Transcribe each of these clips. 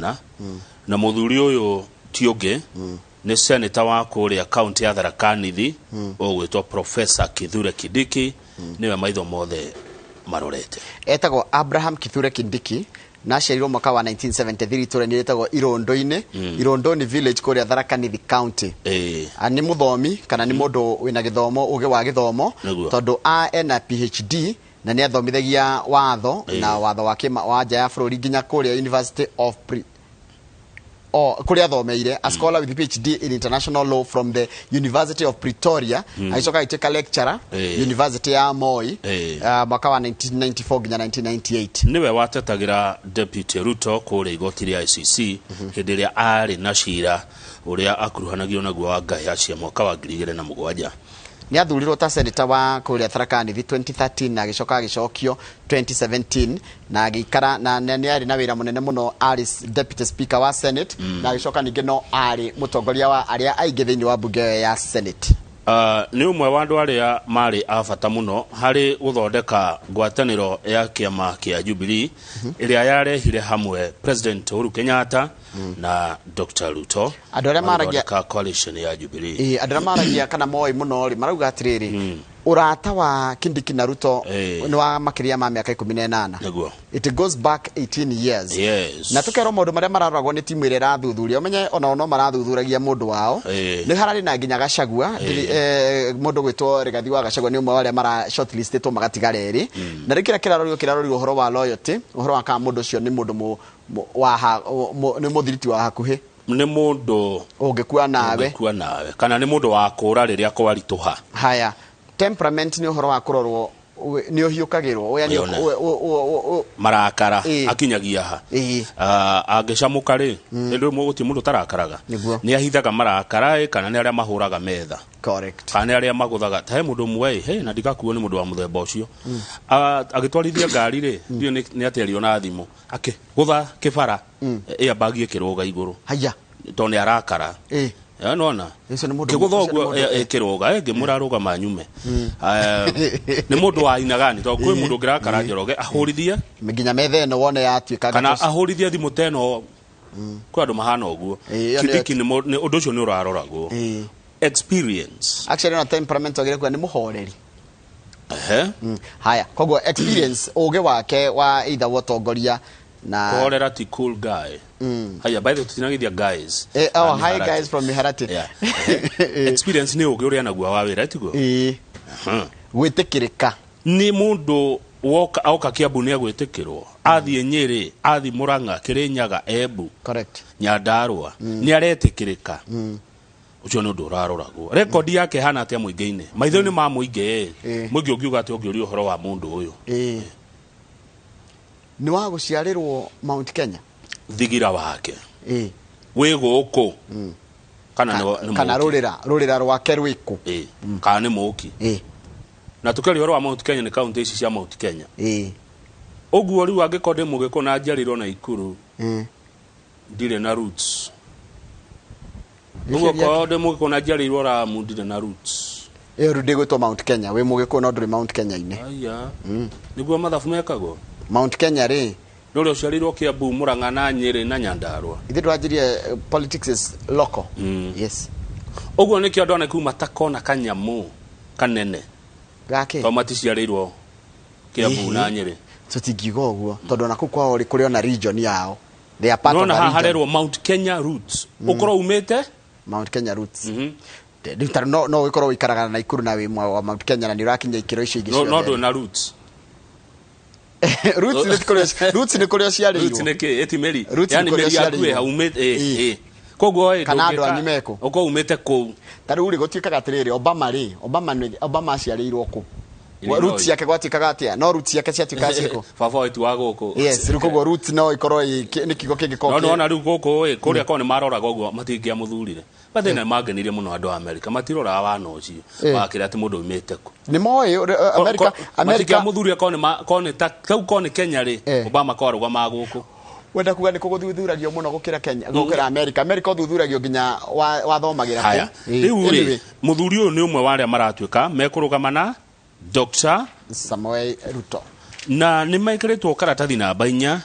8 na muthuri uyu tiungi ni senator wa kuria county ya Tharaka Nithi ogwitwo Professor Kithure Kindiki niwe maitho mothe marorete. Etagwo Abraham Kithure Kindiki na sherirwo mwaka wa 1973 tura ni etagwo Irondo-ini Irondo-ini village kuria Tharaka Nithi county. Ni muthomi kana ni mundu wina githomo uge wa githomo tondu ena PhD na ni athomithagia watho na watho wake wa nja ya bururi nginya kuria University of kuria thomeire a scholar with PhD in international law from the University of Pretoria. Aicoka iteka lecturer University ya Moi mwaka wa 1994 nginya 1998. Niwe watetagira Deputy Ruto kuria igoti ria ICC hindi ria ari na cira uria akuruhanagio naguo wa Ngai cia mwaka wa 2007. Ni athurirwo ta senator wa kuria Tharaka Nithi 2013 na gicoka agicokio 2017 na agikara na ni ari na wira munene muno ari deputy speaker wa Senate na agicoka ningi no ari mutongoria wa aria aingi thiini wa bunge ya Senate. Ni umwe wa andu aria mari abata muno hari guthondeka ngwataniro ya kiama kia Jubilee iria yarehire hamwe President Uhuru Kenyatta na Dr. Ruto adore maragia coalition ya Jubilee. Adore maragia kana moi muno ri marauga atiriri urata wa Kindiki na Ruto ni wa makiria ma miaka 18. It goes back 18 years. Yes. Na tukero mundu maria mararagwo ni timu ire rathuthuria umenye ona marathuthuragia mundu wao ni harari na nginya Gachagua mundu gwitwo Rigathi wa Gachagua ni umwe wale mara shortlist to magatiga reri na rikira kirarorio uhoro wa loyalty uhoro wa ka mundu cio ni mundu ni muthiriti wa hakuhi ni mundu ungekua nawe kana ni mundu wa kura riria kwarituha. Haya temperament ni uhoro wa kurorwo ni uhiukagirwo oya ni marakara akinyagia ha agicamuka ri ndu muguti mundu tarakaraga ni ahithaga marakara kana ni aria mahuraga metha. Correct. Kana aria maguthaga ta mundu mwe na ndikakuo ni mundu wa muthemba ucio agitwarithia ngari ri ndio ni aterio na thimu gutha kibara bagie kiroga iguru haya to ni arakara nona kiguthoguo kiroga ngimuraruga manyume ni mundu wa ina gani to kwi mundu ngirakara ngiroge ahurithie nginya methe no wone yatuika kana ahurithie thimu teno kwa andu mahana uguo Kindiki ni undu ucio ni uraroragwo experience actually no temperament ogire kwa ni muhoreri haya koguo experience uge wake wa either wotongoria na Korera ti cool guy. Haya by the tutinagithia guys. Hi guys from Miharati. Experience ni uge uria naguo wa wira tiguo. Gwitikirika. Ni mundu woka auka Kiambu ni agwitikirwo. Athie Nyeri, athi Murang'a, Kirinyaga, Embu. Correct. Nyandarua. Ni aretikirika. Ucio no nduraroragwo. Record yake hana atia muingi-ini. Maitho ni ma muingi muingi ungiuga ati ungiuria uhoro wa mundu uyu. Ni wa guciarirwo Mount Kenya thigira wake we guku kana rurira rwake rwiku kana ni muki na tukari horo wa Mount Kenya ni county ici cia Mount Kenya oguo riu angikonde mugiko na njarirwo na Ikuru ndire na roots oguo konde mugiko na njarirwo ra mundire na roots rundi gwitwo Mount Kenya we mugiko no nduri Mount Kenya ine aya niguo mathafu mekagwo Mount Kenya ri ndore uciarirwo Kiambu Murang'a na Nyeri na Nyandarua ithe twajirie politics is local yes oguo ni kio ndona kuma takona kanyamu kanene gake to maticiarirwo Kiambu na Nyeri tutingigo oguo tondu na kwao ri kuri ona region yao they are part of the region harerwo Mount Kenya roots ukoro umete Mount Kenya roots no ikoro wikaraga na Ikuru na wi mwa wa Mount Kenya na ni rakinya ikiro icio ingi no ndo na roots roots ni kuria ciarirwo roots ni ke etimeri yani meri yaku haumete koguo kana andu anyu meko uko umete ku tari uri gutikaga atiriri Obama ciarirwo ku roots yake gwatikaga atia no roots yake ciatuka ciko favorite wa guku yes rukogo roots no ikoro ni kigo kingiko no na riu guku kuria ko ni maroraga uguo matingia muthurire bathina magenirie muno andu America matirora wa no cio wakira ati mundu umete ku ni moi America muthurire ko ni tau ko ni Kenya ri Obama ko arugwa maguku wenda kuga ni kuguthuragio muno gukira Kenya gukira America uthuthuragio nginya wathomagira haya riu ri muthuri uyu ni umwe wa aria maratuika mekurugamana Dr. Samuel Ruto na ni maikiritwo karatathi namba 4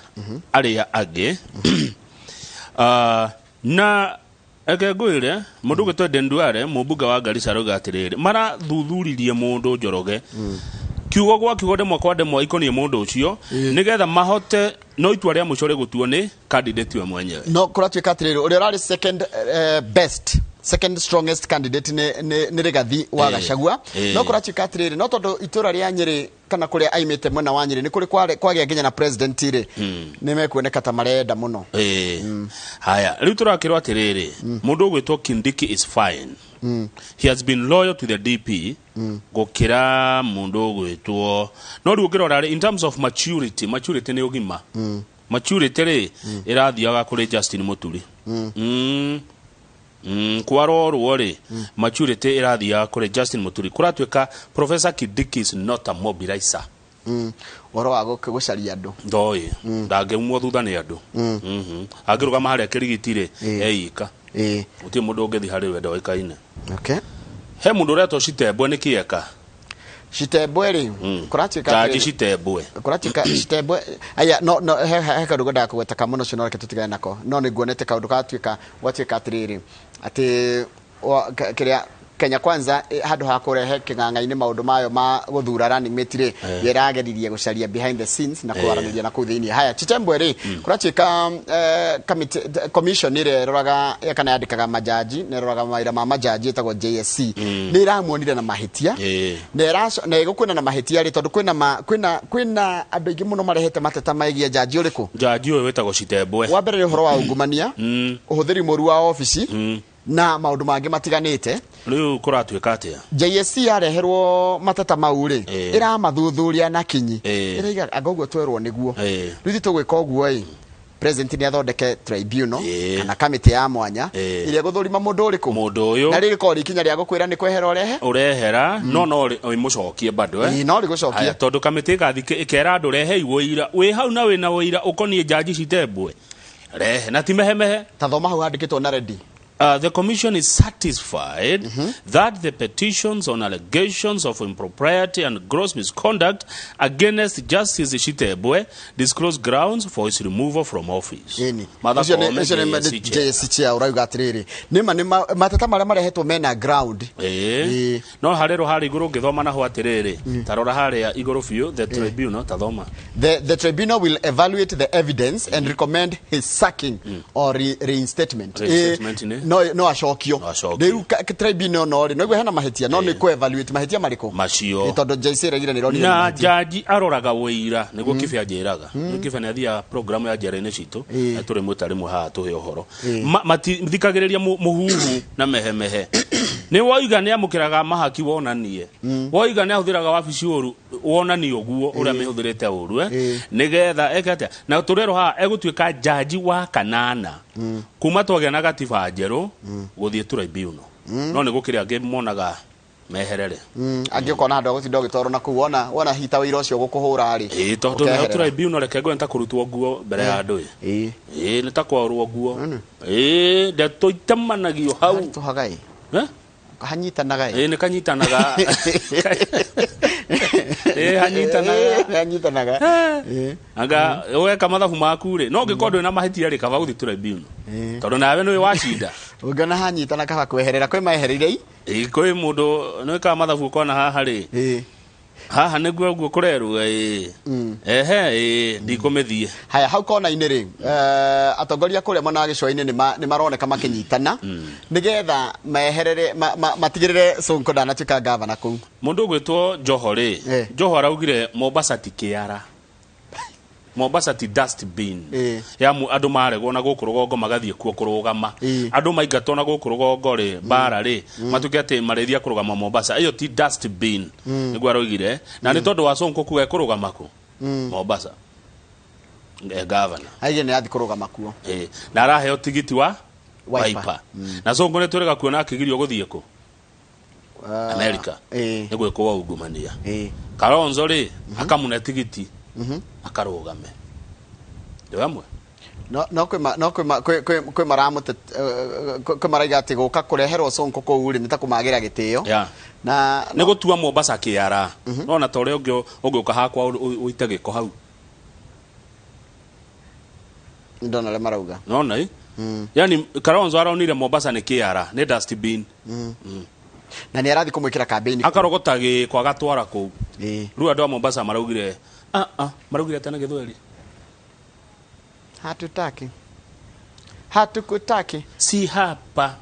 aria angi na ekegwire mundu gwetwa Denduare mumbuga wa Garissa roga atiriri mara thuthuririe mundu Njoroge kiugo gwa kiugo demwe kwa demwe ikonie mundu ucio nigetha mahote no itua ria mucore gutuo ni candidate we mwenyewe no kuratuika atiriri uri rari second strongest candidate ni Rigathi wa Gachagua no kuratuika atiriri no tondu itura ria Nyeri kana kuria aimite mwena wa Nyeri ni kuri kwagia nginya na president ri ni mekuoneka ta marenda muno haya riu turakirwa atiriri mundu gwitwo Kindiki is fine he has been loyal to the DP gukira mundu gwitwo no riu ngirora in terms of maturity ni ugima maturity ri irathiaga kuri Justin Muturi kwarorwo ri maturity irathia kuri Justin Muturi kuratuika Professor Kindiki is not a mobilizer woro wa gucaria andu ndoi ndangimwo thutha ni andu angiruga mahari akirigitire eika uti mundu ungethi hari wenda waikaine okay he mundu reto Shitebwe ni kieka Shitebwe ri kuratuika taji Shitebwe kuratuika Shitebwe aya no he kandu goda kugweta kamuno cio no ketutigane nako no ni nguonete kaundu gatuika gwatuika atiriri ati kiria Kenya Kwanza handu ha kurehe king'ang'a-ini maundu mayo ma guthura running mate ri yerageririe gucaria behind the scenes na kwaraniria na kuthini haya Chitembwe ri kuratuika commission ire roraga yakana yandikaga majaji ne roraga maira ma majaji etagwo JSC ni iramuonire na mahitia na igukwina na mahitia ri tondu kwina andu ingi muno marehete mateta maigia jaji uriku jaji uyu wetagwo Shitembwe wa mbere uhoro wa ungumania uhuthiri moru wa office na maundu mangi matiganite riu kuratuika atia JSC yareherwo matata mauri ira mathuthuria na kinyi ira agogwo twerwo niguo riu tugwika uguo president ni athondeke tribunal kana committee ya mwanya iria guthurima mundu uriku mundu uyu na riri kori kinya ria gukwira ni kwehera urehera no imucokie bado no ri gucokie tondu committee gathike ikera andu rehe iwoira wi hau na wina woira ukonie jaji Shitembwe rehe na timehemehe tathoma hau andikitwo na ready The commission is satisfied that the petitions on allegations of impropriety and gross misconduct against Justice Shitebwe disclose grounds for his removal from office. JSC urauga atiriri nima matata maria marehetwo mena ground no harero hari iguru ngithoma naho atiriri tarora haria iguru biu the tribunal tathoma the tribunal will evaluate the evidence and recommend his sacking or reinstatement no acokio riu tribunal no ri no hena mahitia no ni ku evaluate mahitia mariko macio tondu JSC regire ni roni na jaji aroraga wira niguo kibya njiraga kibya ni athia program ya njera-ini citu turi mutari muha tuhe uhoro mathikagiriria muhuhu na mehemehe ni woiga ni amukiraga mahaki wonanie woiga ni ahuthiraga wabici uru wonanie uguo uria mihuthirite uru nigetha ekate na turero ha egutuika jaji wa kanana kuma twagea na gatiba njeru guthie tribunal no ni gukiria ngimonaga meherere angikona andu gutinda gitoro na ku wona hita wira ucio gukuhura ri tondu na tribunal rekego nta kurutwo nguo mbere ya andu ni ta kwarwo nguo de toitamanagio hau tuhagai hanyitanaga ni kanyitanaga hanyitanaga anga weka mathabu maku ri no ngikondo na mahitia ri kaba guthi tribunal tondu nawe ni wacida ungana hanyitana kaba kweherera kwi mahereire kwi mundu no ka mathabu kona haha ri haha niguo guo kurerwa ndikumithie haya hau kona ini ri atongoria kuria mona gicwa-ini ni maroneka makinyitana nigetha meherere matigirire Sonko ndanatuika gavana ku mundu gwitwo Joho ri Joho araugire Mombasa tikiara Mombasa ti dustbin ya andu maregwo na guku rugongo magathie kuo kurugama andu maingatwo na guku rugongo ri bara ri matuke ati marethia kurugama Mombasa iyo ti dustbin niguo araugire na ni tondu wa Sonko kuga kurugama ku Mombasa governor aige ni athi kurugama kuo na araheo tigiti wa Wiper na Sonko ni turega kuona akigirio guthie ku America niguo kwa ungumania Kalonzo ri akamuna tigiti akarugame ndamwe kwe maramute kwe maraiga ati guka kureherwo Sonko ku uri nita kumagira gitio na ne gutua Mombasa kiara no na tore ungioka hakwa uite giko hau ndona le marauga no nai yani Kalonzo aronire Mombasa ni kiara ni dustbin na ni arathi kumwikira campaign akarogota kwa gatwara ku riu andu a Mombasa maraugire maraugire tena Githweri hatukutaki si hapa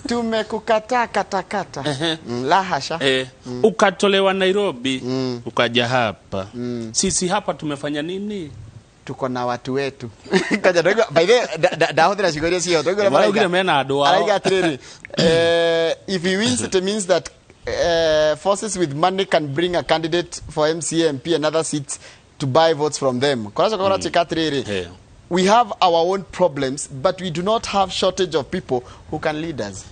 tumekukata katakata la hasha ukatolewa Nairobi ukaja hapa sisi hapa tumefanya nini tuko na watu wetu kaja dogo by the dahodera shigoria sio dogo maraugire mena andu wao araiga atiriri if he wins it means that forces with money can bring a candidate for MCA MP and other seats to buy votes from them kwa chikatiriri we have our own problems but we do not have shortage of people who can lead us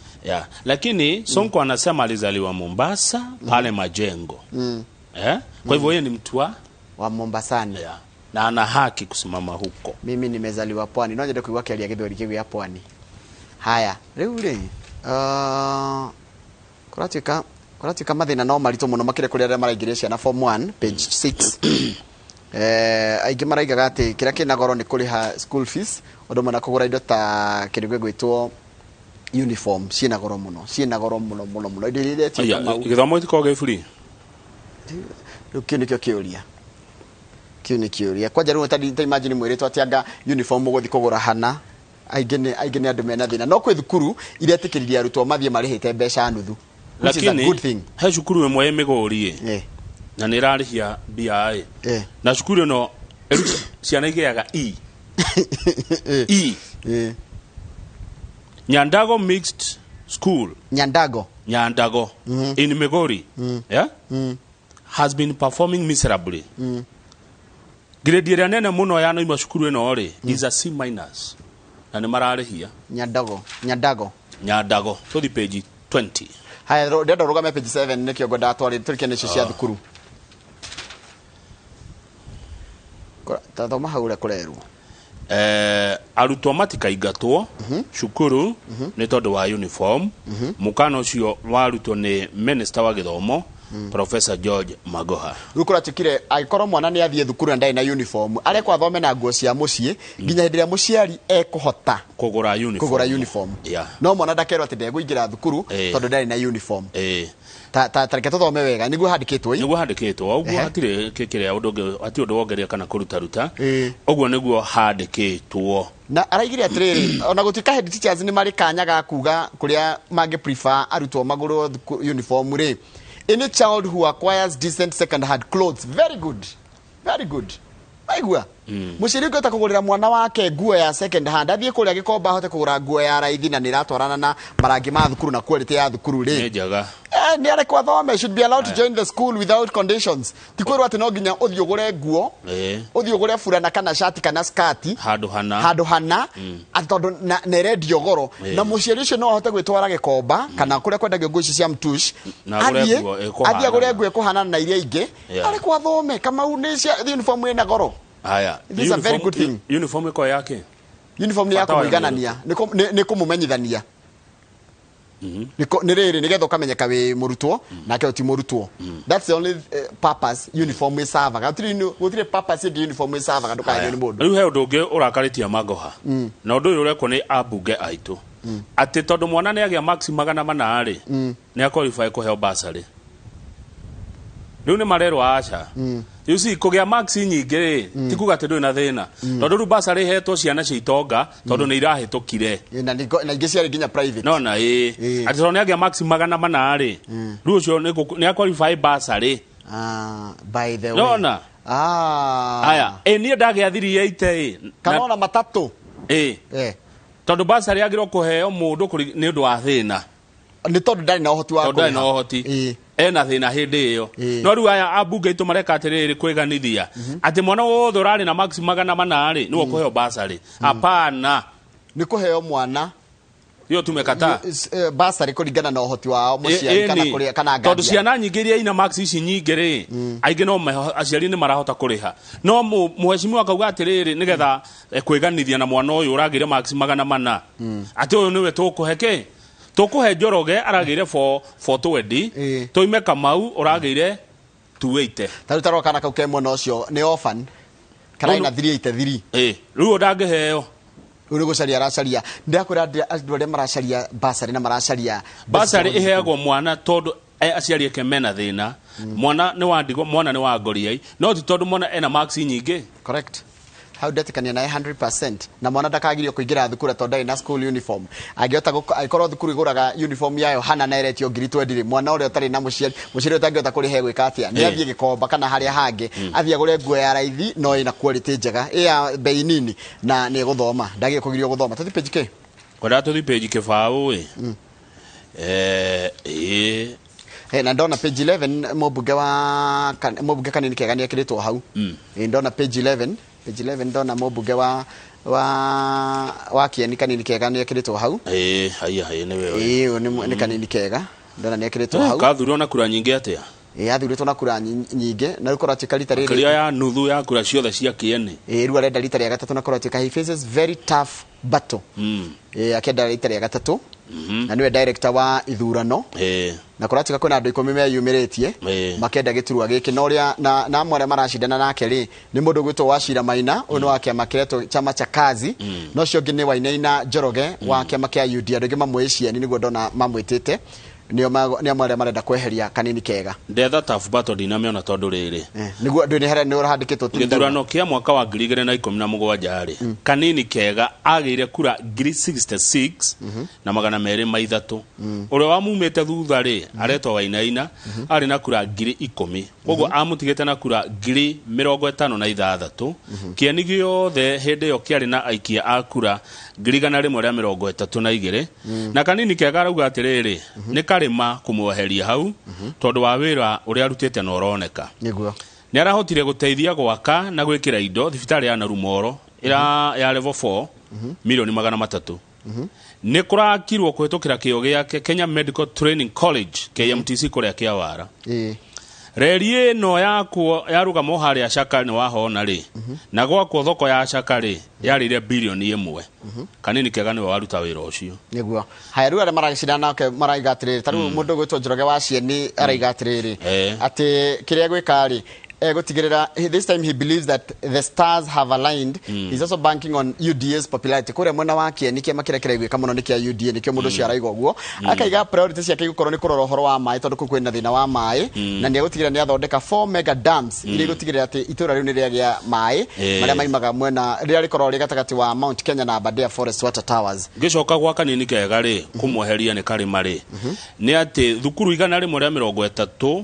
lakini Sonko anasema alizaliwa Mombasa pale Majengo kwa hivyo yeye ni mtu wa Mombasani na ana haki kusimama huko. Mimi nimezaliwa Pwani no nyende kuigwa kialia Githweri kiwi ya Pwani haya riu ri kuratika mathina no marito muno makire kuri aria maraingiria ciana form 1 page 6 aingĩ maraigaga atĩ kĩrĩa kĩna goro nĩ kũrĩha school fees ũndũ mũna kũgũra indo ta kĩndũ gwĩtwo uniform ciĩna goro mũno indo iria gĩthomo gĩtikoragwo gĩ free rĩu kĩu nĩ kĩũria kwanja rĩu ta imagine mwĩrĩtwo atĩanga uniform ũgũthi kũgũra hana aingĩ nĩ andũ mena thĩna no kwĩ thukuru iria tĩkĩriria arutwo mathiĩ marĩhĩte mbeca nuthu lakini he cukuru ĩmwe mĩgũrie na nĩ rarĩhia BI na cukuru no ciana igĩaga Nyandago Mixed School Nyandago in Migori has been performing miserably grade ĩrĩa nene mũno ya noima cukuru ĩno rĩ is a C- na nĩ mararĩhia Nyandago so the page 20 haya ndenda rugame page 7 nĩkĩo ngwenda atwarĩre tũrĩkie nĩcio cia thukuru tathoma haure kurerwo arutwo matikaingatwo cukuru nĩ tondũ wa uniform mukano ũcio warutwo nĩ minister wa gĩthomo Professor George Magoha rukura tikire agĩkorwo mwana nĩ athiĩ thukuru na ndai na uniform arekwa thome na nguo cia muciĩ nginya hĩndĩ ĩrĩa mũciari ekũhota kũgũra uniform no mwana ndakerwo atĩ ndegũingĩra thukuru tondũ ndari na uniform tareke tuthome wega niguo handikitwo uguo hatire kĩrĩa ũndũ wongeria kana kũruta uguo niguo handikitwo na araigire atiriri ona gutika head teachers ni mari kanyaga kuga kuria mangi prefer arutwo magũrwo uniform ri any child who acquires decent second hand clothes very good aigua muciri ngota kugurira mwana wake nguo ya second hand athie kuria gikomba hote kugura nguo ya raithi na niratwarana na marangi ma thukuru na quality ya thukuru ri ni njaga ni are kwa thome should be allowed to join the school without conditions tikwirwo ati no nginya uthio ugure nguo uthio ugure furana kana shati kana skati handu hana atondo na redio goro na muciri ucio no ahote gwitwara gikomba kana kuria kwendagio nguo cia mtush athie agure nguo ekuhana na iria ingi are kwa thome kama unisha uniform ina goro haya this is a very good thing uniform iko yake uniform ni yako muiganania ni kumumenyithania ni riri nigetha ukamenyeka wi murutwo nake uti murutwo that's the only purpose uniform is serve gutire purpose the uniform is serve ndukaye ni mundu riu he undu ungi urakaritia Magoha na undu uyu urekwo ni abunge aitu ati tondu mwana ni agia max 400 ri ni akwalify kuheo basari riu ni marerwa acha you see kugia max nyingi ri tikuga ati ndu na thina tondu ru basari hetwo ciana cia itonga tondu ni irahitukire na ingi ciari nginya private no na ati tondu ni agia max 400 ri riu ucio ni akwalify basari by the way no na haya ni ndagia thiri yaite kana ona matatu tondu basari agirwo kuheo mundu ni undu wa thina ni tondu ndari na uhoti wa kuheo no uhoti ena thina hindi iyo no riu aya abunge itu mareka atiriri kwiganithia ati mwana wothe urari na max 400 ri ni ukuheo basari hapana ni kuheo mwana yo tumekata basari kuringana na uhoti wao muciari kana kuria kana ngari tondu ciana nyingi iria ina max ici nyingi ri aingi no aciari ni marahota kuriha no muheshimiwa akauga atiriri nigetha kwiganithia na mwana uyu uragire max 400 ati uyu niwe tukuheke tukuhe Njoroge aragire 420 toime Kamau uragire 280 tarutaro kana kau kemwe no cio ni orphan kana ina 383 riu ndangiheo uri gucaria aracaria ndakwira andu aria maracaria basari na maracaria basari iheagwo mwana tondu aciari ake mena thina mwana ni wandigo mwana ni wa ngoriai no ti tondu mwana ena marks nyingi. Correct. How detikania na 100% na mwana ndakagirio kuingira thukuru tondu na school uniform agiota aikorwo thukuru iguraga uniform yayo hana na iretio ngiri 20 mwana uri utari na muciari utangiota kurihe gwika atia ni athie gikomba kana haria hangi athie agure nguo ya raithi no ina quality njega ya bei nini na ni guthoma ndagi kugirio guthoma tuthi page ke kwenda tuthi page ke fao na ndona page 11 mobunge kanini kega ni akiritwo hau ndona page 11 ndona mobunge wa kieni kanini kega ni akiritwo hau haya ni wewe ni kanini kega ndona ni akiritwo hau kathurwo na kura nyingi atia athuritwo na kura nyingi na riko ratika rita riri kiria ya nuthu ya kura ciothe cia kieni riu arenda rita ria gatatu na kura ratika he faces very tough battle akenda rita ria gatatu na niwe director wa ithurano na kuratika kwina andu 10 meyumiritie makenda giturwa giki no ria na amwe maracindana nake ri ni mundu gwitwo Wachira Maina uno wake makiretwo chama cha kazi no cio ngine Wainaina Njoroge wa kiama kia UD andu mamwiciani niguo ndona mamwitite ni amwe marenda kweheria kanini kega ndetha tough battle dinamiona tondu riri niguo ndu ni here ni urahandikitwo githurano kia mwaka wa 2017 kanini kega agire kura 66 na magana meri maithatu uria wamumite thutha ri aretwa Wainaina ari na kura 10,000 koguo amutigite na kura 56,000 kieni giothe hindi yo kiari na aikia a kura 132 na kanini kega rauga atiriri ni karima kumweheria hau tondu wa wira uria arutite na uroneka niguo ni arahotire guteithia gwaka na gwikira indo thibitari ya Narumoro ira ya level 4 milioni 300 ni kurakirwo kuhitukira kio giake Kenya Medical Training College KMTC kuria kiawara reri no yarugamo haria Shaka ni wahona ri na gwakwo thoko ya Shaka ri yarire bilioni 1 kanini kega ni waruta wira ucio niguo haya riu ara maragicindana nake maraigatiriri taru mundu gwitwo Njoroge wa cieni araigatiriri ati kiria gwika ri gutigirira this time he believes that the stars have aligned he's also banking on UDA's popularity kure mwena wa kieni kia makirekere gwika muno ni kia UDA nikio mundu cio araiga guo akaiga priorities yake gukorwo ni kurora horo wa mai tondu kwina thina wa mai na ni gutigirira ni athondeka 4 mega dams iri gutigirira ati itura riu ni riagia mai maria maimaga mwena riria rikorwo ri gatagati wa Mount Kenya na Aberdare Forest Water Towers gicoka gwa kanini kega ri kumweheria ni karima ri ni ati thukuru igana rimwe ria 30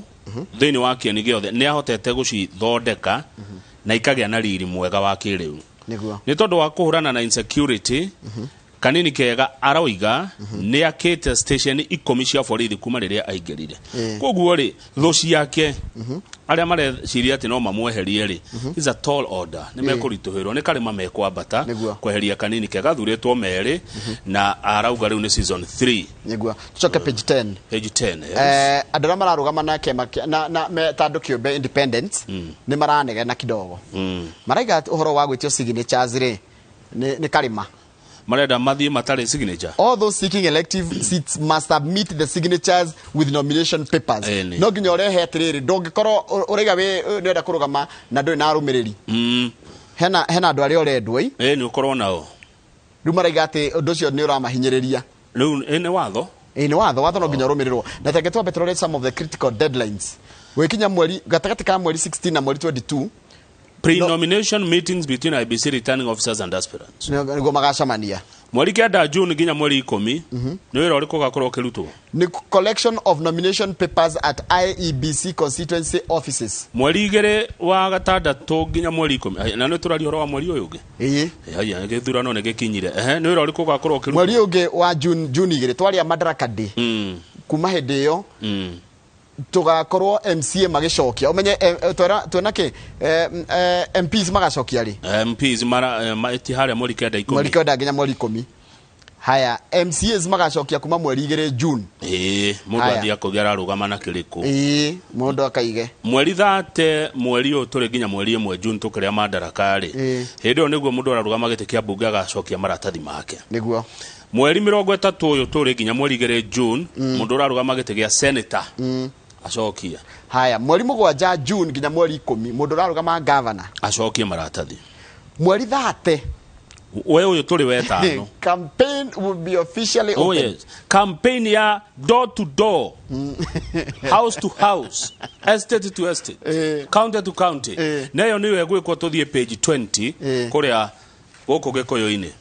thini wa kieni giothe ni ahotete gucithondeka na ikagia na riri mwega wa kiriu niguo ni tondu wa kuhurana na insecurity kanini kega aroiga ni akite station 10 cia borithi kuma riria aingirire koguo ri thuci yake aria mareciria ati no mamweherie ri is a tall order ni mekurituhirwo ni karima mekwambata kweheria kanini kega thuritwo meri na arauga riu ni season 3 niguo tucoke page 10 andara mararugama na kema na tandu kiumbe independence ni maranege na kidogo maraiga uhoro wa gwitio signatures ri ni karima marenda mathie matare signature all those seeking elective seats must submit the signatures with nomination papers no nginya urehe atiriri ndongikorwo uriga we nenda kurugama na nduri na arumiriri hena andu ari orendwo ni ukorwo nao riu maraiga ati undu cio ni uramahinyiriria riu ni watho ni watho no nginya urumirirwo na tegetwa betrol some of the critical deadlines wekinya mweri gatagati ka mweri 16 na mweri 22 pre-nomination meetings between IBC returning officers and aspirants nigo magacamania mweri kenda June nginya mweri 10 ni wira uriku gakorwo kirutwo ni collection of nomination papers at IEBC constituency offices mweri 2 wa gatandatu nginya mweri 10 na ni turari horo wa mweri uyu ungi haya githurano ne gikinyire ni wira uriku gakorwo kirutwo mweri ungi wa June 2 twaria Madaraka Day kuma hindi yo tugakorwo MCA magicokia umenye twena ki MPs magacokia ri MPs mara ti haria mweri kenda 10 mweri kenda nginya mweri 10 haya MCAs magacokia kuma mweri 2 June mundu athia kugia ararugama na kiriku mundu akaige mweri 30 mweri uyu turi nginya mweri 1 June tukiria Madaraka ri hindi niguo mundu ararugama gite kia bunge agacokia maratathi make niguo mweri 30 uyu turi nginya mweri 2 June mundu ararugama gite gia senator acokia haya mweri 7 June nginya mweri 10 mundu ararugama governor acokia maratathi mweri 30 wewe tuli wetano. Campaign will be officially open. Oh yes. Campaign ya door to door. House to house. Estate to estate. County to county. Nayo niwe gwikwo tuthie page 20 kuria goko gikoyo-ini.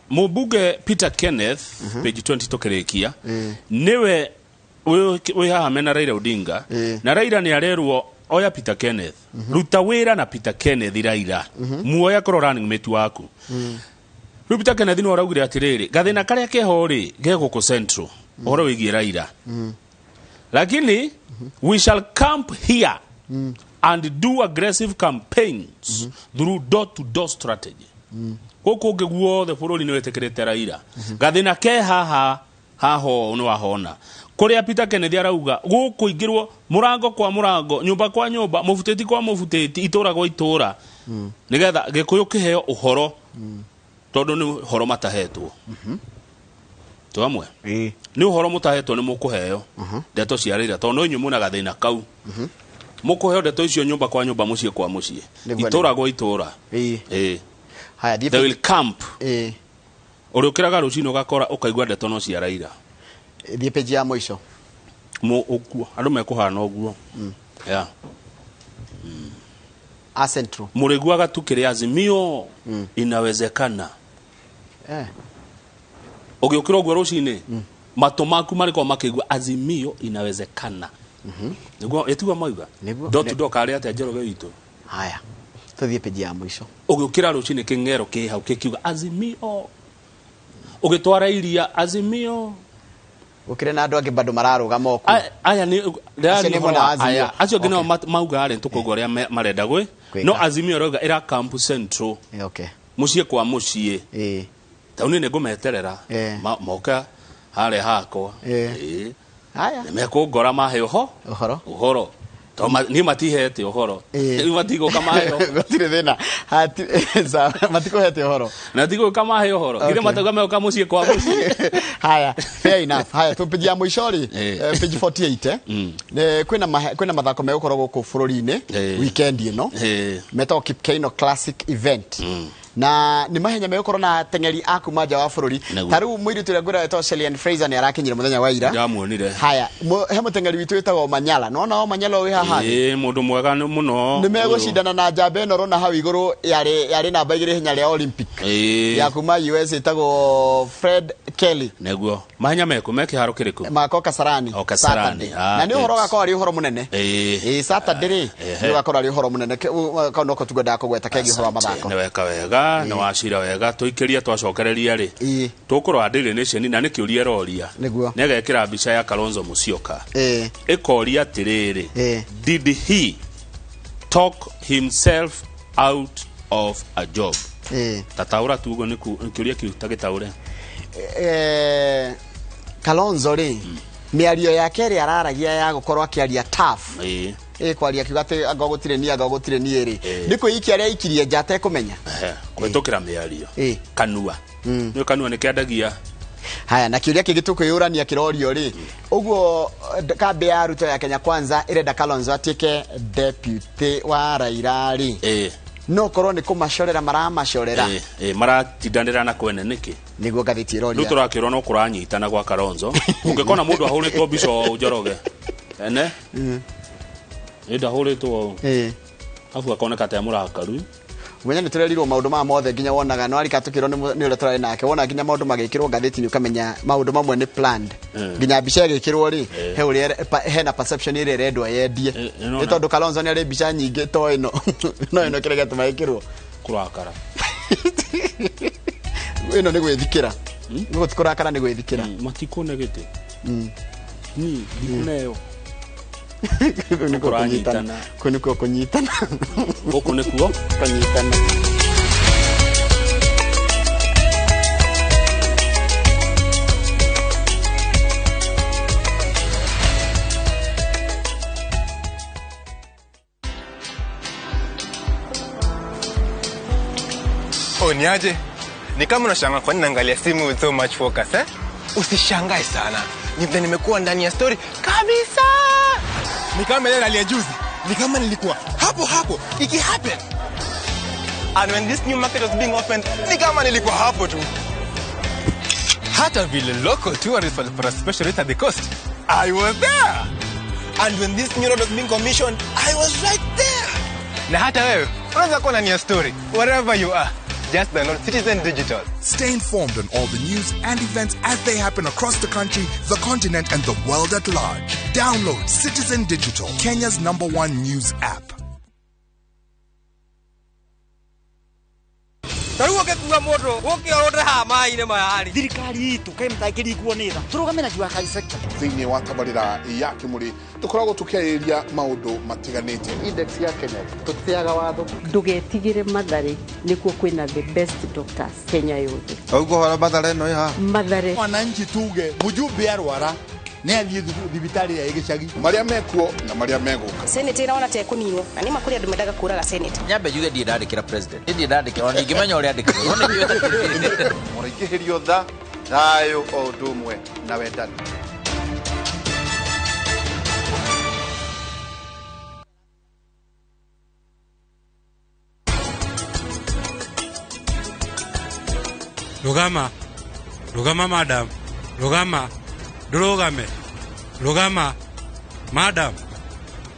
Mubuge Peter Kenneth page 20 tukirikia. Niwe we haha mena Raila Odinga. Na Raila ni arerwo oya Peter Kenneth. Ruta wira na Peter Kenneth Raila. Muoya koro running mate waku. Peter Kenneth no araugire atiriri. Gathina karia keho ri gego ku central. Oro wigie Raila. Lakini we shall camp here and do aggressive campaigns through door to door strategy. Koko geguo the bururi ni wetekerete Raila. Gathina ke haha haho no wahona. Kuria Peter Kenneth arauga guku ingirwo murango kwa murango nyumba kwa nyumba mufuteti kwa mufuteti itura kwa itura nigetha gikuyu kiheo uhoro tondu ni uhoro matahetwo twamwe ni uhoro mutahetwo ni mukuheo ndeto cia Raila tondu inyu muna gathina kau mukuheo ndeto icio nyumba kwa nyumba mucie kwa mucie itura kwa itura haya they will camp uri ukiraga rucino gakora ukaigwa ndeto no cia Raila thie page ya mwisho mo okuo andu mekuhana oguo yeah Central mureguaga tukire Azimio inawezekana ugiukira oguo rucini matomaku mariko makigwa Azimio inawezekana niguo etigwa mauga dot dot kare ate Njoroge witu haya tuthie page ya mwisho ugiukira rucini kingero ki hau kikiuga Azimio ugitwara iria Azimio ukire na andu angi bado mararuga moko aya ni aya acio ngino mauga ari ntukugo ria marenda gwe no Azimio roga ira camp central mucie kwa mucie tauni ne gumeterera moka hare hako haya nimekungora mahe uhoro to ni matihete uhoro ni matigo kama hayo gotire thina za matiko hete uhoro na tigo kama hayo uhoro ile mataga me kamucie kwa mucie haya fair enough haya tupijia mwishori page 48 ne kwina mathako me ukoro guku bururi-ini weekend ino meto Kipkeino Classic event na ni mahenya me ukoro na tengeri aku maja wa bururi taru mwiri tule gura eto Shelian Fraser ni arakinyira muthenya wa ira ndamuonire haya he mutengeri witu etagwo Manyala no Manyala wi haha mundu mwega muno ni megucindana na njamba ino rona hau iguru yari namba 2 hinya ria Olympic ya kuma US etagwo Fred Kelly neguo mahenya meko mekiharo kiriku mako Kasarani na ni uhoro gakwa ari uhoro munene Saturday ni gakora ari uhoro munene kana ko tugenda kugweta kegi uhoro mathako ni weka wega na wacira wega tuikiria twacokereria ri tukuru andire nation na nikiuria roria negekira mbica ya Kalonzo Musyoka ekoria tiriri did he talk himself out of a job tataura tugo nikiuria kiutagitaure Kalonzo ri miario yake ri araragia ya gukorwa akiaria tough kwaria kigate agogotire ni ri niko iki aria ikirie njate kumenya kwetukira miario kanua ni kanua ni kiandagia haya na kiuria kigitukwiyurania kirorio ri uguo kambe ya Ruto ya Kenya Kwanza irenda Kalonzo atike deputy wa Raila ri no korwo ni kumashorera maramashorera maratindanira na kwene niki niguo gathiti roria Ruto rakirwo no kuranyitana gwa Kalonzo ungekona mundu ahuritwo bico Njoroge ene ida huritwo afu akoneka ta murakaru wenya ni turerirwo maundu ma mothe nginya wonaga no arika tukirwo ni ule turari nake wona nginya maundu magikirwo gathiti ni ukamenya maundu mamwe ni planned nginya bica igikirwo ri he uri hena perception ire redwa yendie ni tondu Kalonzo ni ari bica nyingi to ino no kirege tumaikirwo kurakara ino ni gwithikira ngo tikurakara ni gwithikira matiko negete ni dikuneo kuniko kunyitana boko nekuo kunyitana Niaje? Ni kama unashangaa kwa nini naangalia simu with so much focus Usishangae sana. Nimekuwa ndani ya story kabisa. Ni kama ile ya juzi. Ni kama nilikuwa hapo iki happen. And when this new market was being opened, ni kama nilikuwa hapo tu. Hata vile local tourists for a special rate at the coast, I was there. And when this new road was being commissioned, I was right there. Na hata wewe, unaweza kuwa na story, wherever you are. Just download Citizen Digital. Stay informed on all the news and events as they happen across the country, the continent, and the world at large. Download Citizen Digital, Kenya's #1 news app. Taruoke kuga moto, woke order ha mai ne mayari. Thirikari itu kai mtakiri kuonera. Turugamena jwa kai sector. Thini wa tabarira ya kimuri tukoragwo tukiariria maundu matiganite. Index ya Kenya tutiaga watho. Ndugetigire Mathare nikuo kwina the best doctors Kenya yothe. Augo hora Mathare no ha. Mathare. Wananchi tuge mujumbe arwara. Ne athie thibitari ya igicagi. Maria mekuo na maria meguka. Senate iraona te kuninwo. Na ni makuri andu mendaga kuraga Senate. Nyambe juge ndi ndandikira president. Ndi ndandikira ona ingimenya uri andikira. Murikihirio tha thayo o ndumwe na wendani. Rugama madam. Rugama madam.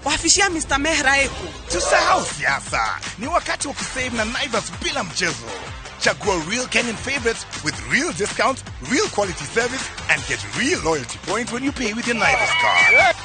Waafishia Mr. Mehra eko. Tusahau siasa. Ni wakati wa kusave na Naivas bila mchezo. Chagua real Kenyan favorites with real discounts, real quality service, and get real loyalty points when you pay with your Naivas card.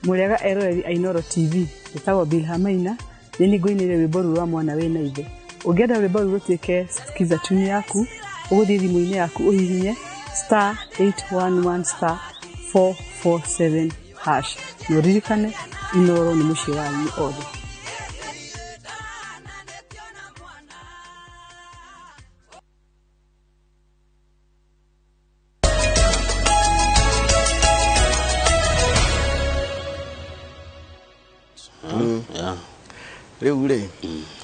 Murega ero Ainoro TV itawa Bilhamaina yeni goinire weboru wa mwana we naive ugenda weboru rutike skiza tuni yaku uguthi thimu-ini yaku uhihinye *811*447# yoririkane Inoro ni mushi wanyu othe. Reule.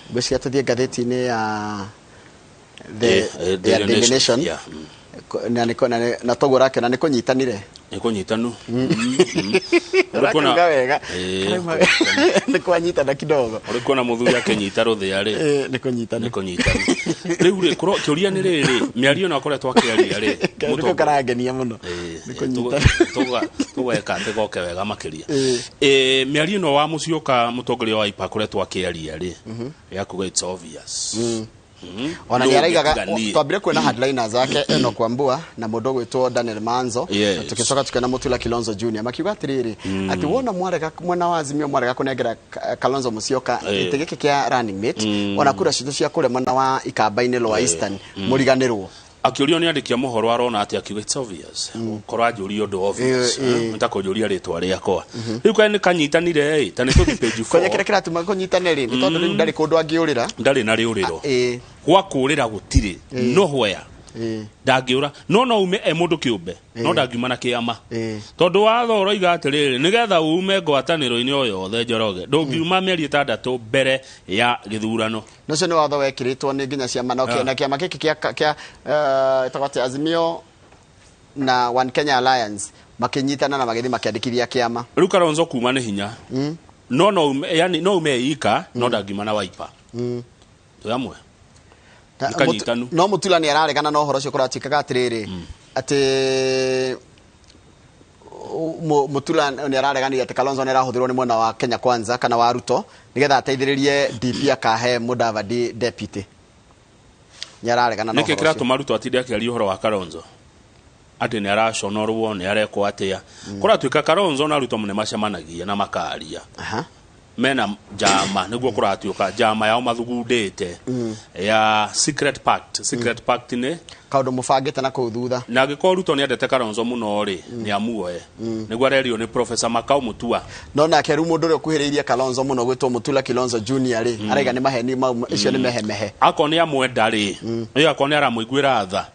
Basi atuthie gatheti-ini ya the Nation. Na togo rake na nikunyitanire. Nikonyitanu. Urikona wega. Nikwanyitana kidogo. Urikona muthuri akenyita ruthi ari. Nikunyitana. Riu kuro kiuria ni riri miario na koretwo akiaria ri. Muto karagenia muno. Nikunyitana. Tugweka ate goke wega makiria. Miario no wa mucioka mutongoria wa IPA koretwo akiaria ri. Yakuga it's obvious. Ona ni araigaga twambire kwena headliner zake eno kwambua na mundu gwitwo Daniel Manzo tukicoka tukena Mutula Kilonzo Junior makiuga atiriri ati wona mwarega mwana wa Azimio mwarega kunengera Kalonzo Musyoka itegeke kia running mate ona kura citu cia kure mwana wa Ikamba-ini Lower Eastern muriganirwo akiurio ni andikia mohoro arona ati akiuga it's obvious korwa njuri undu obvious ntakujuria ritwa riakwa riu kwa ni kanyitanire tani tuthi page 4 kwenye kire kiratuma kunyitanire ni tondu riu ndari kundu angiurira ndari na riuriro gwa kurira gutire no hwea ndangiura no ume mundu kiumbe no ndangiuma na kiama tondu watho roiga atiriri nigetha ume ngwataniro-ini o yothe Njoroge ndungiuma mieri 6 mbere ya githurano nocio ni watho wekiritwo ni nginya ciama na kiama giki kia itagwate Azimio na One Kenya Alliance makinyitana na magithi makiandikithia kiama riu Kalonzo kuma ni hinya no yani no ume ika no ndangiuma na Wiper tuyamwe no Mutula ni araregana no horo cio kuratikaga atiriri ati Mutula ni araregani ati Kalonzo ni arahuthirwo ni mwena wa Kenya Kwanza kana wa Ruto nigetha ateithiririe DP akahe Mudavadi deputy ni araregana no horo niki kiratuma Ruto atinde akiaria horo wa Kalonzo ati ni araconorwo ni arekwo atia kuratuika Kalonzo na Ruto mune macemanagia na makaria mena jama niguo kuratuika jama yao mathugundite ya secret pact ni kaundu mubangite na kuthutha na giko Ruto ni endete Kalonzo muno ri ni amuoe niguo arerio ni Professor Makau Mutua no na keru mundu uri okuhiriirie Kalonzo muno gwitwo Mutula Kilonzo Junior ri arega ni maheni icio ni mehemehe akoni amwenda ri iyo akoni aramuiguira tha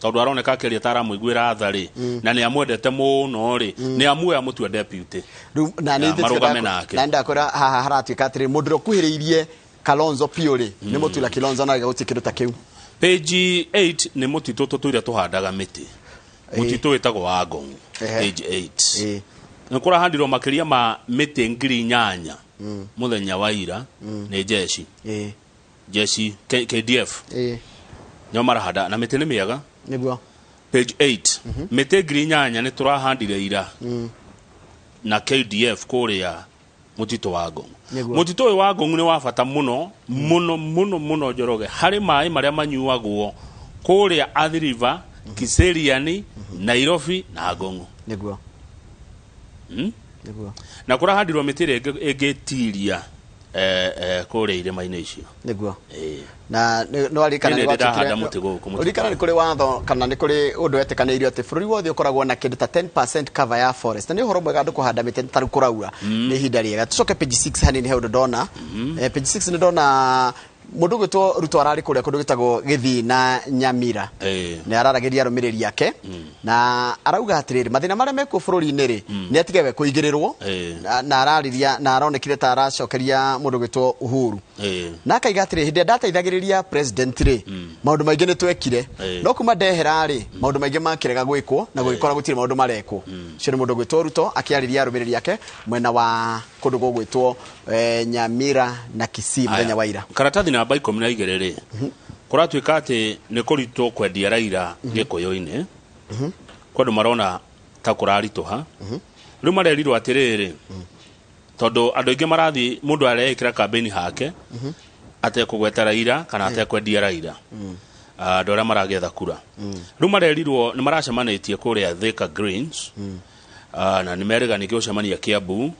tondu aroneka keria tara muiguira tha ri na ni amwendete muno ri ni amuoe amutue deputy na ni marugame nake na ndakora haha haratuika atiri mundu uri okuhiriirie Kalonzo piore ni Mutula Kilonzo na gauti kindu ta kiu page 8 ni mutito tutuire tuhandaga miti mutito wetagwo wa Ngong page 8 nkura handirwo makiria ma miti ngiri 8 muthenya wa ira ni jeshi jeshi KDF nyo marahanda na miti ni miega niguo page 8 miti ngiri 8 ni turahandire ira na KDF kuria mutito wa Ngong mutito wa Ngong ni wa bata muno muno Njoroge hari mai maria manyuagwo kuria Athi River Kiseriani Nairobi na Ngong niguo niguo na kura handirwo mitire egetiria kuria irema-ini icio niguo na no arikana ni gwakira ni kuri watho kana ni kuri undu etikanirio ati bururi wothe ukoragwo na kindu ta 10% cover ya forest ni horo mwega ndukuhanda miti taru kuraura ni hinda riega tucoke page 6 hani ni heundo ndona page 6 ni ndona mundu gwitwo Ruto arari kuria kundu gitagwo Githii na Nyamira ni araragiria rumiriri yake na arauga atiriri mathina maria meko bururi-ini ri ni atige we kuigirirwo na arariria na aronekire ta aracokeria mundu gwitwo Uhuru na akaiga atiri hindi ndateithagiriria president ri maundu maingi ni twekire no kuma ndehera ri maundu maingi makirega gwikwo na gwikora gutire maundu marekwo cio ni mundu gwitwo Ruto akiariria rumiriri yake mwena wa kundu gwitwo Nyamira na Kisii muthenya wa ira karatathi namba 12 ri kuratuika ati ni kurito kwendia Raila gikuyu-ini kwandu marona ta kuraritoha riu marerirwo atiriri tondu andu aingi marathi mundu areikira campaign hake atekugweta Raila kana atekwendia Raila andu aria maragetha kura riu marerirwo ni maracemanitie kuria Thika Greens na ni merega ni kiucemania Kiambu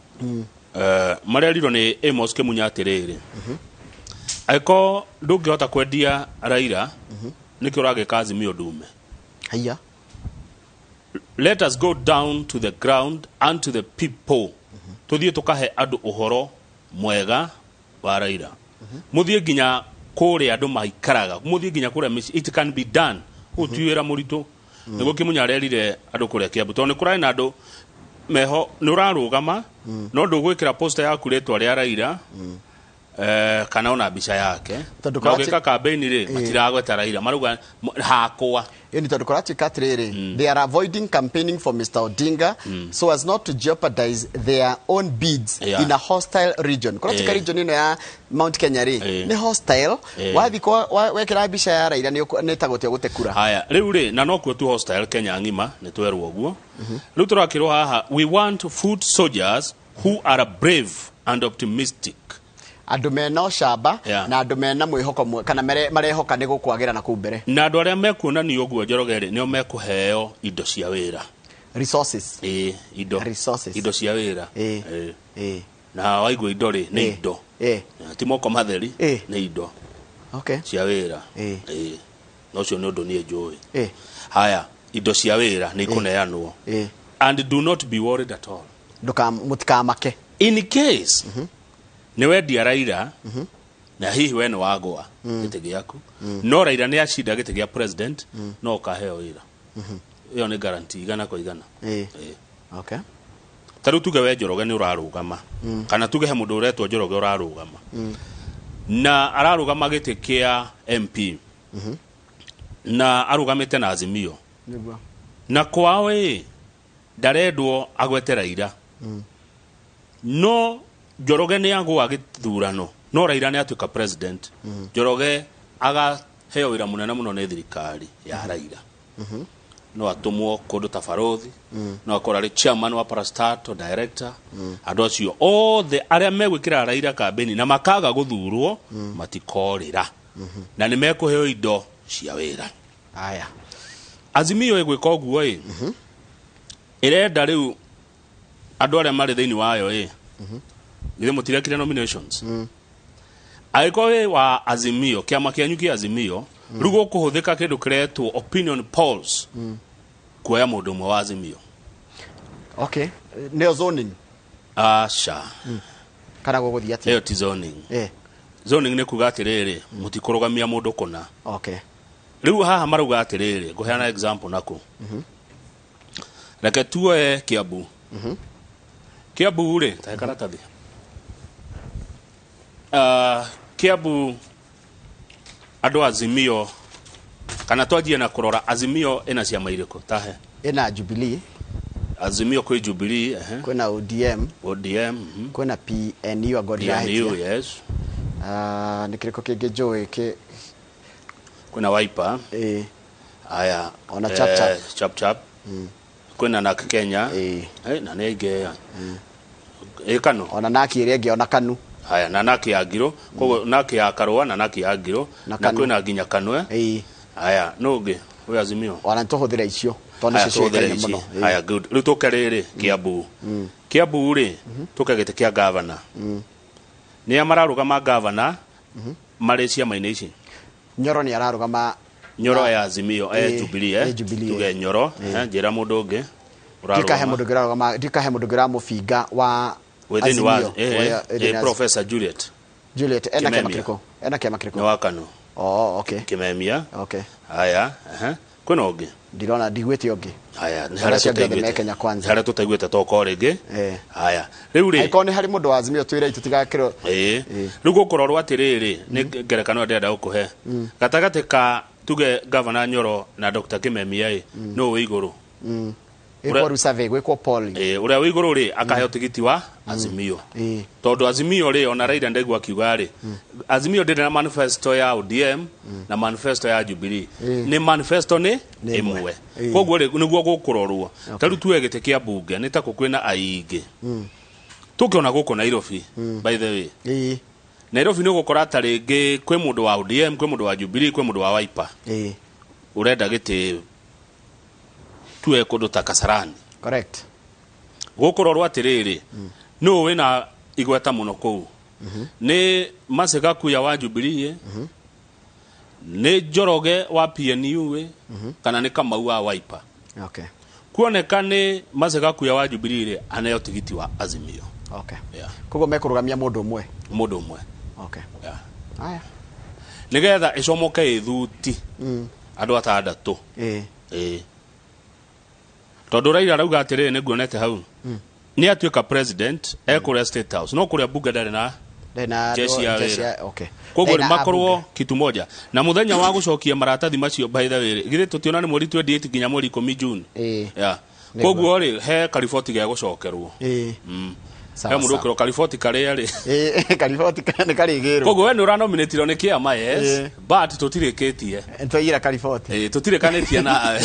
marerirwo ni Amos Kimunya atiriri aiko ndungihota kwendia Raila nikio rage kazi mio dume haya let us go down to the ground and to the people tuthie tukahe andu uhoro mwega wa Raila muthie ginya kuria andu maikaraga muthie ginya kuria it can be done utuira murito niguo Kimunya arerire andu kuria Kiambu tondu kurai na andu meho nurarugama no ndugwikira poster yaku retwa ria Raila kana ona bica yake na ugika campaign ri matiragweta Raila maruga hakwa ni tondu kuratuika atiriri they are avoiding campaigning for Mr. Odinga so as not to jeopardize their own bids in a hostile region kuratuika region ino ya Mount Kenya ri ni hostile wathi wekira bica ya Raila ni tagotia gute kura haya riu ri na no kuo tu hostile Kenya ngima ni twerwo guo riu turakirwo haha we want food soldiers who are brave and optimistic andu mena ucamba na andu mena mwihoko kana marehoka ni gukwagira na kumbere na andu aria mekuonania uguo Njoroge ri nio mekuheo indo cia wira resources indo cia wira na waigua indo ri ni indo ti moko matheri ni indo cia wira no cio ni undu ni njui haya indo cia wira ni ikuneanwo and do not be worried at all mutikamake in case ni wendia Raila na hihi we ni wagwa gite giaku no Raila ni acinda gite gia president no ukaheo wira iyo ni guarantee igana kwa igana okay taru tuge we Njoroge ni urarugama kana tuge he mundu uretwo Njoroge urarugama na ararugama gite kia MP na arugamite na Azimio na kwawe ndarendwo agwete Raila no Njoroge ni agwa githurano no Raila ni atuika president Njoroge aga heo wira munene muno ni thirikari ya Raila no atumwo kundu tabarothi no akora ri chairman wa parastatal director andu acio othe aria megwikira Raila campaign na makaga guthurwo matikorira na ni mekuheo indo cia wira haya Azimio egwika oguo irenda riu andu aria mari thiini wayo Githe mutirekire nominations. Aiko we wa Azimio kiama kianyu kia Azimio rugo kuhuthika kindu kiretwo opinion polls kuoya mundu mwe wa Azimio. Okay, neo zoning asha kana guguthia ati eo ti zoning. Zoning ne kuga atiriri mutikurugamia mundu kuna. Okay, riu haha maruga atiriri nguheana example nako. Reke tuoe Kiambu. Kiambu ri ta karatathi. Kiambu andu Azimio kana twajie na kurora Azimio ina ciama iriko tahe ina Jubilee. Azimio kwi Jubilee kwina ODM kwina PNU agoria PNU yes nikiriko kingi joe ki kwina Wiper aya ona chap kwina na Kenya na nege kanu ona naki irege ona kanu aya na naki ya Ngiro kogo naki ya Karua na naki ya Ngiro na kwina nginya Kanwe aya noge we Azimio ona ntohuthira icio tone cicio muno aya good riu tukariri Kiambu Kiambu ri tukagete kia governor ni amararugama governor mari ciama-ini ici Nyoro ni ararugama Nyoro ya Azimio Jubilee tuge Nyoro njira mundu ungi dikahe mundu girarugama dikahe mundu giramufinga wa within was Professor Juliet ena kema kiriko ni wakano okay Kimemia okay aya kwina ungi ndirona ndigwete ungi aya ni haria tutaigwete Kenya kwanza haria tutaigwete toko ringi aya riu ri aikone hari mundu wa Azimio twire tutigakiro riu gukororwo atiriri ni ngerekano ndenda ukuhe gatagate ka tuge governor Nyoro na Dr. Kimemia no we iguru eko survey gweko poll uria we iguru ri akahe tigiti wa Azimio tondu Azimio ri ona Raila ndegu akiuga ri Azimio ndire na manifesto ya ODM na manifesto ya Jubilee ni manifesto ni imwe koguo ri niguo gukurorwo taru tuegete kia bunge ni ta kukwina aingi tukiona guko Nairobi by the way Nairobi ni gukora taringi kwi mundu wa ODM kwi mundu wa Jubilee kwi mundu wa Wiper urenda giti tuwe kundu ta Kasarani correct gukororwo atiriri no wina igweta muno kuu ni Masega kuya wa Jubilee ni Njoroge wa PNU kana ni Kamau wa Wiper okay kuoneka ni Masega kuya wa Jubilee anayo tigiti wa Azimio okay kogo mekurugamia mundu umwe okay aya nigetha icomoke ithuti andu atandatu tondu Raila rauga atiriri niguonete hau ni atuika president ekure State House no kuria bunge ndari na jeshi okay koguo ni makorwo kitu moja na muthenya wa gucokia maratathi macio by the way githe tutiona ni mweri 28 nginya mweri 10 June koguo ri he kariboti ga gucokerwo he mundu kiro kariboti karia ri kariboti kana karigiro koguo we ni uranominatirwo ni kiama but tutirikitie twaira kariboti tutirikanĩtie na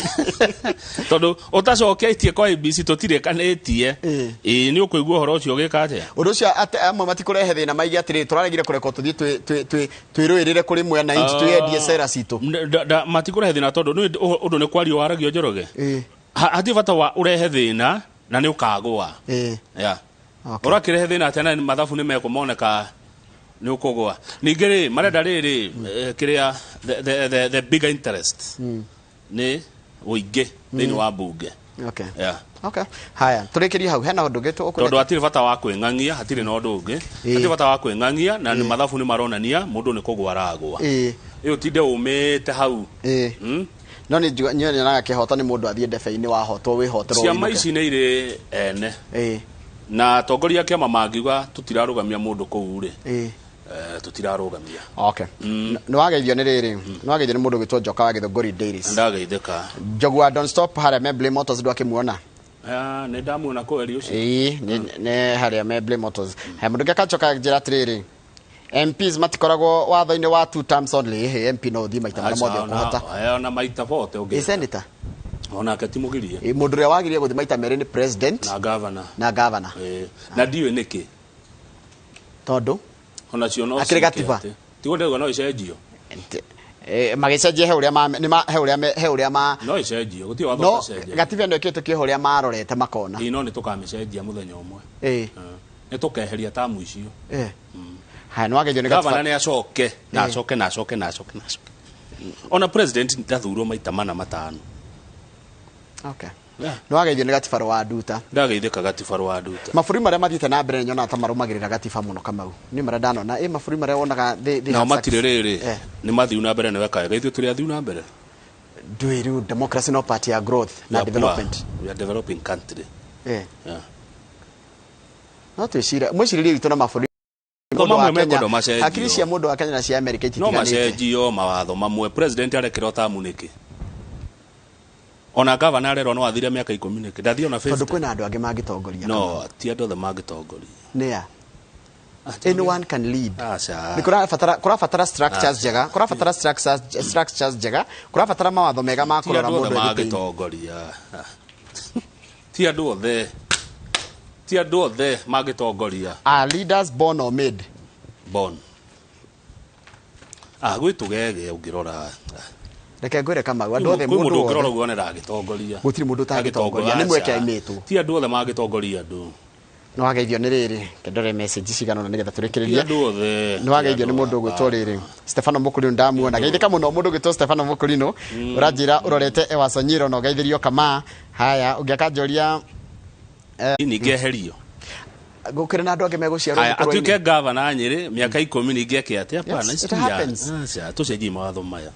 tondu utacoketie kwa ABC tutirikanĩtie ni ukuigua horo ucio gika atia undu ucio amwe matikurehe thina maigi atiri turaregire kureka tuthie twiruirire kuri mwena inji twendie sera citu matikurehe thina tondu undu ni kwario waragio Njoroge hati bata wa urehe thina na ni ukagwa urakirehe thina atena mathabu ni mekumoneka ni ukugwa ningiri marenda riri kiria the bigger interest ni uingi thini wa bunge okay haya turikiri hau hena undu gitu tondu atiri bata wa kwing'ang'ia hatiri na undu ungi atiri bata wa kwing'ang'ia na ni mathabu ni maronania mundu ni kugwa aragwa iyo tinde umite hau no ni nyone na kihoto ni mundu athie ndebe-ini wa hoto wi hotero ciama ici ni iri ene na tongoria kiama mangiuga tutirarugamia mundu kuu ri tutirarugamia okay no wageithio ni riri no wageithio ni mundu gitwo Njoka wa Githunguri Dairies ndageitheka Jogua don't stop haria Meble Motors ndo akimuona ne ndamuona ko eri ucio ne haria Meble Motors he mundu gakachoka njira atiriri MPs matikoragwo watho-ini wa 2 terms only MP no thi maita mara mothe kuhota ona maita vote ungi senator ona katimugirie mundu ria wagirie guthi maita meri ni president na governor na ndiwe niki tondu ona cio no akire gatiba tigode no icenjio magicenjie he uria ma no icenjio guti watho icenjio gatiba ndo ikite kio uria marorete makona no ni tukamicenjia muthenya umwe ni tukeheria tamu icio ha no agejo ni gatiba governor ni acoke na acoke ona president ndathurwo maita mana matano. Okay. No ageithio ni gatiba wa Nduta. Ndageithika gatiba wa Nduta. Maburi maria mathiite na mbere nyona ta marumagirira gatiba muno Kamau. Ni mara ndanona maburi maria wonaga na matirerere ni mathiu na mbere ni weka geithio turi athiu na mbere. Ndwiru democracy no party ya growth na development. We are developing country. Yeah. No twishira mwishiririe itu na maburi hakiri cia mundu wa Kenya na cia America itiganite. No macenjio mawatho mamwe president arekera tamu niki. Ona governor arero no athire miaka 10 niki. Ndathio na face. Tondu kwina andu angi mangitongoria. No, ti andu othe mangitongoria. Nia. Anyone can lead. Ni kurafatara structures jega, kurafatara structures jega, kurafatara mawatho mega ma kurora mundu mangitongoria. Ti andu othe. Ti andu othe mangitongoria. Are leaders born or made? Born. Gwitugege ungirora. Reke ngwire Kamau andu othe mundu ngirora guonera agitongoria. Gutiri mundu tagitongoria ni mweke aimetu. Ti andu othe magitongoria andu. No ageithio ni riri kendore message cigana na nigetha turikiririe. Andu othe. No ageithio ni mundu gwitwo riri Stefano Mukurino ndamuona geithika muno mundu gwitwo Stefano Mukurino uranjira urorete Ewa Sonyiro no geithirio kama haya ungiakanjoria ningeherio gukire na andu angi meguciarwo atuike governor Nyeri miaka 10 ningeke atia hapana isikia tucenjie mawatho maya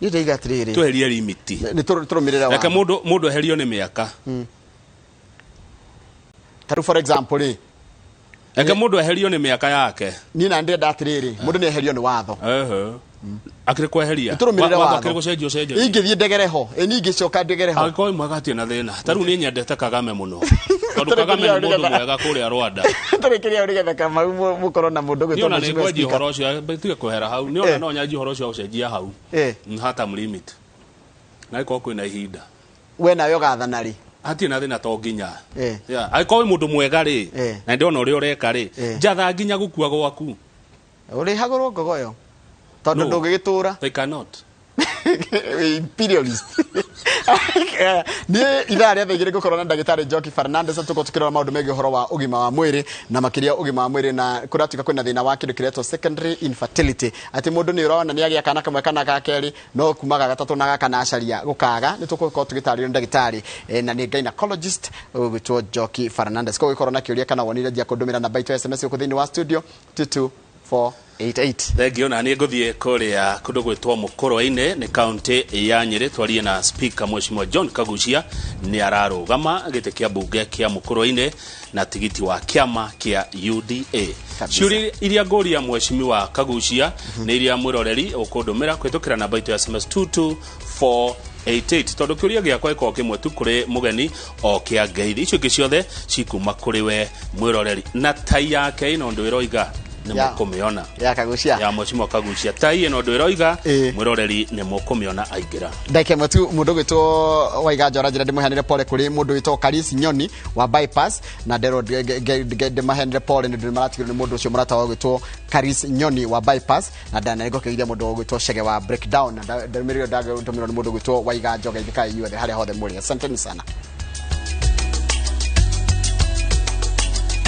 ni ndeiga atiriri tweherie limit ni turumirira wa reke mundu eherio ni miaka taru for example reke mundu eherio ni miaka yake ni na ndenda atiriri mundu ni eherio ni watho akire kweheria watho akire gucenjio ingithie ndegereho ningicoka ndegereho akoi mwagatie na thina taru ni nyendete Kagame muno tondu Kagame ni mundu mwega kuria Rwanda turikiria urigetha Kamau mukoro na mundu gwitwo ni gweji horo cio betige kwehera hau ni ona no nyanji horo cio ucenjia hau hata limit na iko kwina ihinda we nayo gathanari atie na thina to nginya aikoi mundu mwega ri na ndona uri ureka ri njatha nginya gukua gwaku uri hagorwo ngogoyo tondu ndugigitura they cannot imperialist ni ila ria thigire gukorwo na ndagitari Joki Fernandez tuko tukirora maundu megi horo wa ugima wa mwiri na makiria ugima wa mwiri na kuratuka kwina thina wa kindu kiretwo secondary infertility ati mundu ni urona ni agia kana kamwe kana gakeri no kumaga gatatu na gakana acaria gukaga ni tuko tugitarira ndagitari na ni gynecologist gwitwo Joki Fernandez ko gikorwo na kiuria kana wonire dia kundumira na baito SMS ku thini wa studio 22488 thengio na ni nguthie kuria kundu gwitwo Mukuru-ini ni county ya Nyeri twarie na speaker Mheshimiwa John Kagucia ni ararugama gite kia bunge kia Mukuru-ini na tigiti wa kiama kia UDA shuri iria ngoria Mheshimiwa Kagucia ni iria mwiroreri ukundumira kwitukira na baito ya SMS 22488 tondu kiuria giakwa iko kimwe tu kuri mugeni o kia ngeithi icio giciothe cikuma kuri we mwiroreri na tai yake ino ndwiroiga ni mukumiona ya Kagucia ya Mheshimiwa Kagucia tai ino ndwiroiga mwiroreri ni mukumiona aingira ndake mtu mundu gwitwo waiga njora njira ndimuhanire pole kuri mundu witwo Karis Nyoni wa bypass na ndero ndimuhanire pole ndu maratigirwo ni mundu ucio muratawa gwitwo Karis Nyoni wa bypass na ndana niko kiithia mundu gwitwo Shege wa breakdown na ndemirio ndaga ntumiro ni mundu gwitwo waiga njoga ithika yuothe haria hothe muri asanteni sana.